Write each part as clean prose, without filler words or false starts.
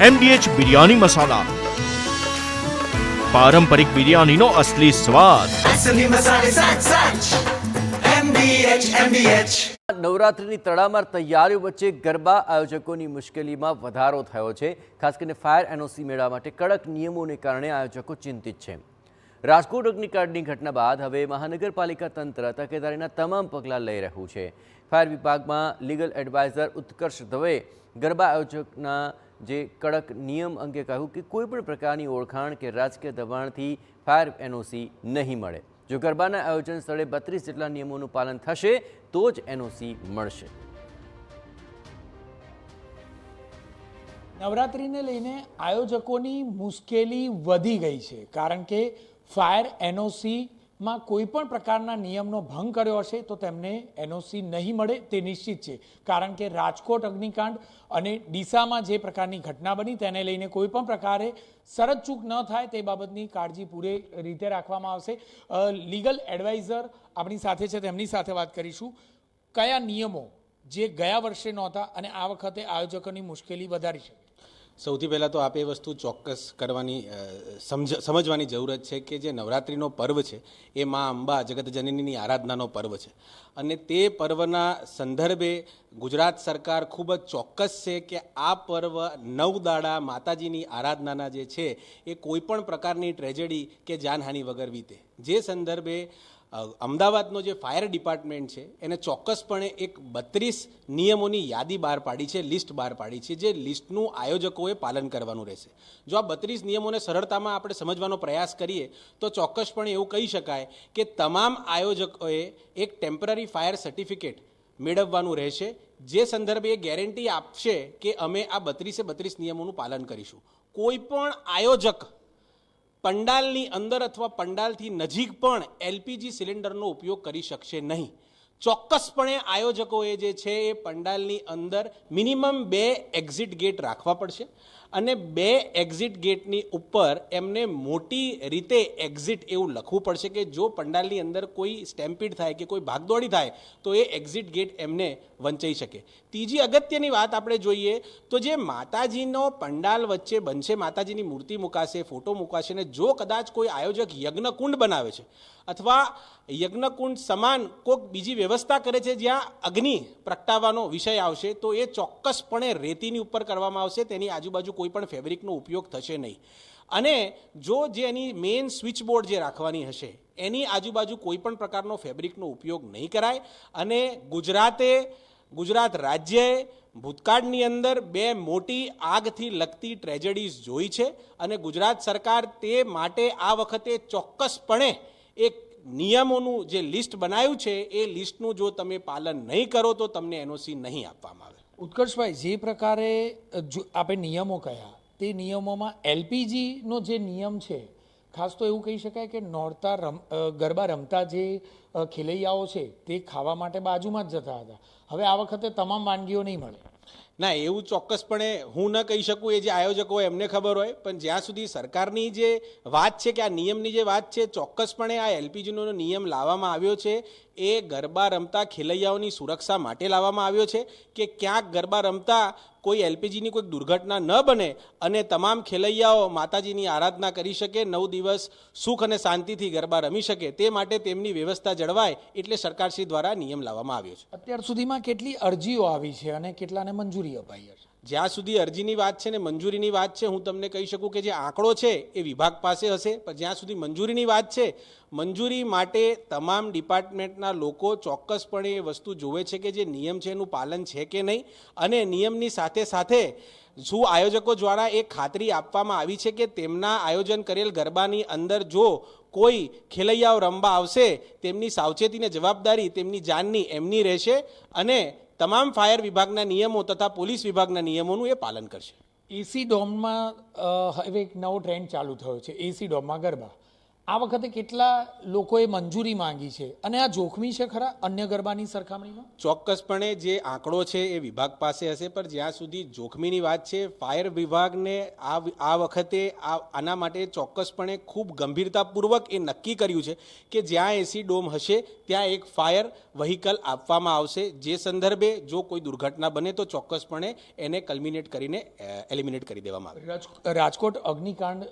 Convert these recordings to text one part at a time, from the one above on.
MDH biryani મસાલા, પારંપરિક બિરયાનીનો અસલી સ્વાદ. असली मसाले साच साच MDH નવરાત્રિની તડામાર તૈયારીઓ વચ્ચે ગરબા આયોજકોની મુશ્કેલીમાં વધારો થયો છે. ખાસ કરીને ફાયર એનઓસી મેળવવા માટે કડક નિયમોને કારણે આયોજકો ચિંતિત છે. રાજકોટ અગ્નિકાંડની ઘટના બાદ હવે મહાનગરપાલિકા તંત્ર તકેદારીના તમામ પગલાં લઈ રહ્યું છે. ફાયર વિભાગમાં લીગલ એડવાઇઝર ઉત્કર્ષ દવે ગરબા આયોજકના જે કડક નિયમ અંગે કહ્યું કે કોઈપણ પ્રકારની ઓળખાણ કે રાજકીય દબાણથી ફાયર એનઓસી નહીં મળે. જો ગરબાના આયોજન સ્થળે 32 જેટલા નિયમોનું પાલન થશે તો જ એનઓસી મળશે. નવરાત્રિને લઈને આયોજકોની મુશ્કેલી વધી ગઈ છે, કારણ કે ફાયર એનઓસીમાં કોઈ પણ પ્રકારના નિયમનો ભંગ કર્યો હશે તો તેમને એનઓસી નહીં મળે તે નિશ્ચિત છે. કારણ કે રાજકોટ અગ્નિકાંડ અને ડીસામાં જે પ્રકારની ઘટના બની તેને લઈને કોઈ પણ પ્રકારે શરતચૂક ન થાય તે બાબતની કાળજી પૂરી રીતે રાખવામાં આવશે. લીગલ એડવાઇઝર આપણી સાથે છે, તેમની સાથે વાત કરીશું. કયા નિયમો જે ગયા વર્ષે નહોતા અને આ વખતે આયોજકોની મુશ્કેલી વધારી શકે? સૌથી પહેલાં તો આપણે એ વસ્તુ ચોક્કસ કરવાની સમજવાની જરૂરત છે કે જે નવરાત્રિનો પર્વ છે એ મા અંબા જગતજનનીની આરાધનાનો પર્વ છે અને તે પર્વના સંદર્ભે ગુજરાત સરકાર ખૂબ જ ચોક્કસ છે કે આ પર્વ 9 દાડા માતાજીની આરાધનાના જે છે એ કોઈપણ પ્રકારની ટ્રેજેડી કે જાનહાનિ વગર વીતે. જે સંદર્ભે અમદાવાદનો જે ફાયર ડિપાર્ટમેન્ટ છે એને ચોક્કસપણે એક 32 નિયમોની યાદી બહાર પાડી છે, લિસ્ટ બહાર પાડી છે, જે લિસ્ટનું આયોજકોએ પાલન કરવાનું રહેશે. જો આ 32 નિયમોને સરળતામાં આપણે સમજવાનો પ્રયાસ કરીએ તો ચોક્કસપણે એવું કહી શકાય કે તમામ આયોજકોએ એક ટેમ્પરરી ફાયર સર્ટિફિકેટ મેળવવાનું રહેશે, જે સંદર્ભે એ ગેરંટી આપશે કે અમે આ 32 નિયમોનું પાલન કરીશું. કોઈ પણ આયોજક પંડાલની અંદર અથવા પંડાલથી નજીક પણ એલપીજી સિલિન્ડરનો ઉપયોગ કરી શકશે નહીં. ચોક્કસપણે આયોજકોએ જે છે એ પંડાલની અંદર મિનિમમ 2 એક્ઝિટ ગેટ રાખવા પડશે અને 2 એક્ઝિટ ગેટની ઉપર એમને મોટી રીતે એક્ઝિટ એવું લખવું પડશે કે જો પંડાલની અંદર કોઈ સ્ટેમ્પીડ થાય કે કોઈ ભાગદોડી થાય તો એ એક્ઝિટ ગેટ એમને વંચાઈ શકે. ત્રીજી અગત્યની વાત આપણે જોઈએ તો જે માતાજીનો પંડાલ વચ્ચે બનશે, માતાજીની મૂર્તિ મુકાશે, ફોટો મુકાશે ને જો કદાચ કોઈ આયોજક યજ્ઞકુંડ બનાવે છે અથવા યજ્ઞકુંડ સમાન કોઈક બીજી વ્યવસ્થા કરે છે જ્યાં અગ્નિ પ્રગટાવવાનો વિષય આવશે તો એ ચોક્કસપણે રેતીની ઉપર કરવામાં આવશે. તેની આજુબાજુ કોઈ પણ ફેબ્રિકનો ઉપયોગ થશે નહીં અને જો જે એની મેઇન સ્વિચ બોર્ડ જે રાખવાની હશે એની આજુબાજુ કોઈ પણ પ્રકારનો ફેબ્રિકનો ઉપયોગ નહીં કરાય. અને ગુજરાત રાજ્યએ ભૂતકાળની અંદર 2 મોટી આગથી લગતી ટ્રેજેડીઝ જોઈ છે અને ગુજરાત સરકાર તે માટે આ વખતે ચોક્કસપણે એક નિયમોનું જે લિસ્ટ બનાવ્યું છે એ લિસ્ટનું જો તમે પાલન નહીં કરો તો તમને એનઓસી નહીં આપવામાં આવે. ઉત્કર્ષભાઈ, જે પ્રકારે આપણે નિયમો કયા, તે નિયમોમાં એલપીજીનો જે નિયમ છે, ખાસ તો એવું કહી શકાય કે નોરતા ગરબા રમતા જે ખેલૈયાઓ છે તે ખાવા માટે બાજુમાં જ જતા હતા. હવે આ વખતે તમામ વાનગીઓ નહીં મળે. ના, એવું ચોક્કસપણે હું ન કહી શકું, એ જે આયોજકો હોય એમને ખબર હોય, પણ જ્યાં સુધી સરકારની જે વાત છે કે આ નિયમની જે વાત છે, ચોક્કસપણે આ એલપીજીનો નિયમ લાવવામાં આવ્યો છે એ ગરબા રમતા ખેલૈયાઓની સુરક્ષા માટે લાવવામાં આવ્યો છે કે ક્યાંક ગરબા રમતા કોઈ એલપીજીની કોઈ દુર્ઘટના ન બને અને તમામ ખેલૈયાઓ માતાજીની આરાધના કરી શકે, 9 દિવસ સુખ અને શાંતિથી ગરબા રમી શકે, તે માટે તેમની વ્યવસ્થા જળવાય એટલે સરકારશ્રી દ્વારા નિયમ લાવવામાં આવ્યો છે. અત્યાર સુધીમાં કેટલી અરજીઓ આવી છે અને કેટલાને મંજૂરી અપાઈ છે? જ્યાં સુધી અરજીની વાત છે ને મંજૂરીની વાત છે, હું તમને કહી શકું કે જે આંકડો છે એ વિભાગ પાસે હશે, પણ જ્યાં સુધી મંજૂરીની વાત છે, મંજૂરી માટે તમામ ડિપાર્ટમેન્ટના લોકો ચોક્કસપણે એ વસ્તુ જોવે છે કે જે નિયમ છે એનું પાલન છે કે નહીં અને નિયમની સાથે સાથે શું આયોજકો દ્વારા એ ખાતરી આપવામાં આવી છે કે તેમના આયોજન કરેલ ગરબાની અંદર જો કોઈ ખેલૈયાઓ રમવા આવશે તેમની સાવચેતીને જવાબદારી તેમની જાનની એમની રહેશે અને તમામ ફાયર વિભાગના નિયમો તથા પોલીસ વિભાગના નિયમોનું એ પાલન કરશે. એસી ડોમમાં હવે એક નવો ટ્રેન્ડ ચાલુ થયો છે, એસી ડોમમાં ગરબા. આ વખતે કેટલા લોકોએ મંજૂરી માંગી છે અને આ જોખમી છે ખરા અન્ય ગરબાની સરખામણીમાં? ચોક્કસપણે જે આંકડો છે એ વિભાગ પાસે હશે, પણ જ્યાં સુધી જોખમીની વાત છે, ફાયર વિભાગને આ વખતે આના માટે ચોક્કસપણે ખૂબ ગંભીરતાપૂર્વક એ નક્કી કર્યું છે કે જ્યાં એસી ડોમ હશે ત્યાં એક ફાયર વ્હીકલ આપવામાં આવશે, જે સંદર્ભે જો કોઈ દુર્ઘટના બને તો ચોક્કસપણે એને કલ્મિનેટ કરીને એલિમિનેટ કરી દેવામાં આવે. રાજકોટ અગ્નિકાંડ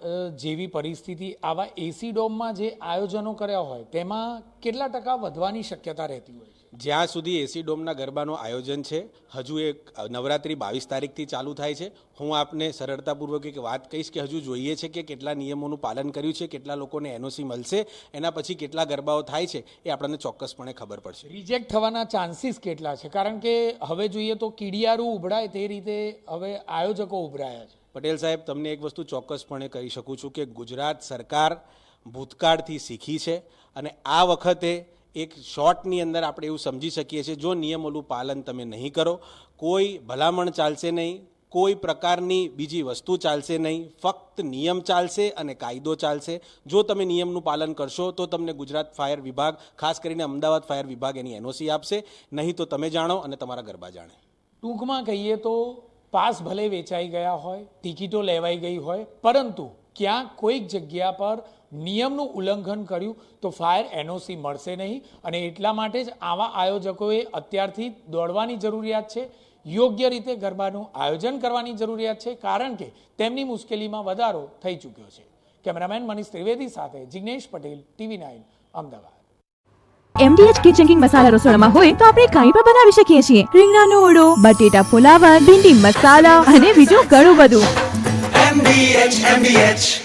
જેવી પરિસ્થિતિ આવા એસી ડોમમાં જે આયોજનો કર્યા હોય તેમાં કેટલા ટકા વધવાની શક્યતા રહેતી હોય છે? જ્યાં સુધી એસી ડોમના ગરબાનું આયોજન છે, હજુ એક નવરાત્રિ 22 તારીખથી ચાલુ થાય છે. હું આપને સરળતાપૂર્વક એક વાત કહીશ કે હજુ જોઈએ છે કે કેટલા નિયમોનું પાલન કર્યું છે, કેટલા લોકોને એનઓસી મળશે, એના પછી કેટલા ગરબાઓ થાય છે એ આપણને ચોક્કસપણે ખબર પડશે. રિજેક્ટ થવાના ચાન્સીસ કેટલા છે? કારણ કે હવે જોઈએ તો કીડિયારું ઉભરાય તે રીતે હવે આયોજકો ઉભરાયા છે. પટેલ સાહેબ, તમને એક વસ્તુ ચોક્કસપણે કહી શકું છું કે ગુજરાત સરકાર ભૂતકાળથી શીખી છે અને આ વખતે એક શોર્ટની અંદર આપણે એવું સમજી શકીએ છીએ, જો નિયમોનું પાલન તમે નહીં કરો, કોઈ ભલામણ ચાલશે નહીં, કોઈ પ્રકારની બીજી વસ્તુ ચાલશે નહીં, ફક્ત નિયમ ચાલશે અને કાયદો ચાલશે. જો તમે નિયમનું પાલન કરશો તો તમને ગુજરાત ફાયર વિભાગ, ખાસ કરીને અમદાવાદ ફાયર વિભાગ એની એનઓસી આપશે, નહીં તો તમે જાણો અને તમારા ગરબા જાણે. ટૂંકમાં કહીએ તો પાસ ભલે વેચાઈ ગયા હોય, ટિકિટો લેવાઈ ગઈ હોય, પરંતુ ક્યાંક કોઈક જગ્યા પર નિયમનું ઉલ્લંઘન કર્યું તો ફાયર એનઓસી મળશે નહીં અને એટલા માટે જ આવા આયોજકોએ અત્યારથી દોડવાની જરૂરિયાત છે, યોગ્ય રીતે ગરબાનું આયોજન કરવાની જરૂરિયાત છે, કારણ કે તેમની મુશ્કેલીમાં વધારો થઈ ચૂક્યો છે. કેમેરામેન મનીષ ત્રિવેદી સાથે Jignesh Patel, TV9 Ahmedabad. MDH kitchen king masala રસોડામાં હોય તો આપણે કંઈ પણ બનાવી શકીએ છીએ. રીંગણાનો ઓળો, બટેટા ફુલાવર, ભીંડી મસાલા અને બીજું ઘણું બધું. MDH